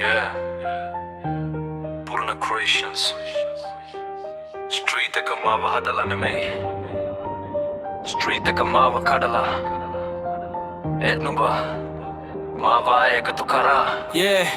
Yeah, Purna Croatians. Street එක මාව හදලා නෙමෙයි. Street එක මාව කඩලා. ඒත් නුඹ මාව එකතු කරා. Yeah.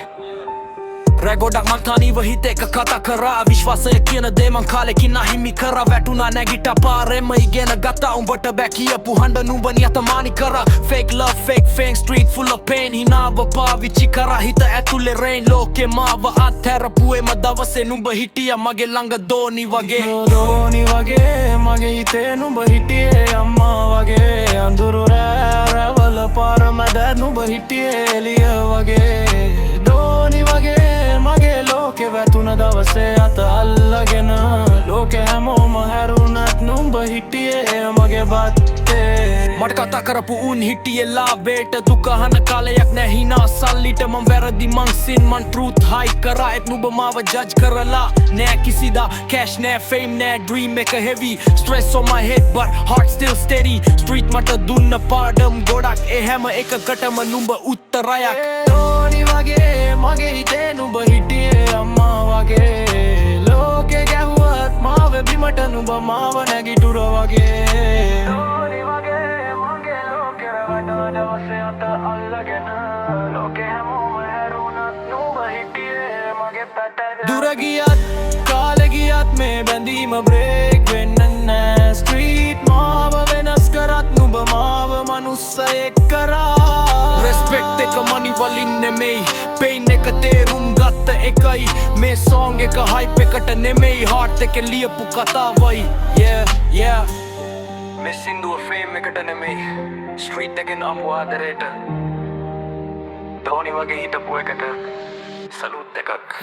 රැගොඩක් මංකානීව හිත එක කතා කරා විශ්වාසය කියන දේ මං කාලෙකින් අහිමි කරා වැටුණා නැගිට පාරෙම ඉගෙන ගත්තා උඹට බෑ කියපු හඬ නුඹ නියතමානි කරා fake love fake fame street full of pain හිනාව පාවිච්චි කරා හිත ඇතුලේ rain ලෝකේ මාව අත්හැරපුවේම දවසේ නුඹ හිටියා මගේ ළඟ දෝනි වගේ මගේ හිතේ නුඹ හිටියේ අම්මා වගේ අඳුරු රැවල පාර මැද නුඹ හිටියේ එළිය වගේ දෝනි වගේ මගේ ලෝකෙ වැටුණ දවසේ අත අල්ලගෙන ලෝකෙ හැමෝම හැරුණත් නුඹ හිටියේ මගේ බත්තේ මට කතා කරපු උන් හිටියේ ලාබේට දුක අහන කාලයක් නෑ හිනා සල්ලිට මං වැරදි මං සින් මං truth hide කරා ඒත් නුඹ මාව judge කරලා නෑ කිසිදා cash නෑ fame නෑ dream එක heavy stress on my head but heart still steady street මට දුන්න පාඩම් ගොඩක් ඒ හැම එකකටම නුඹ උත්තරයක් දෝනි වගේ මගේ හිතේ නුඹ හිටියේ අම්මා වගේ ලෝකෙ ගැහුවත් මාව බිමට නුඹ මාව නැගිටුර වගේ දෝනි වගේ මගේ ලෝකෙ වැටුණ දවසේ අත අල්ලගෙන ලෝකෙ හැමෝම හැරුණත් නුඹ හිටියේ මගේ පැත්තට දුර ගියත් කාලෙ ගියත් මේ බැඳීම break වෙන්න නෑ street මාව වෙනස් කරත් නුඹ මාව මනුස්සයෙක් කරා respect එක money වලින් නෙමෙයි pain එක තේරුම් ගත්ත එකයි මේ song එක hype එකට නෙමෙයි heart එකෙන් ලියපු කතාවයි yeah මේ සින්දුව fame එකට නෙමෙයි street එකෙන් ආපු ආදරේට ධෝනි වගේ හිටපු එකට salute එකක්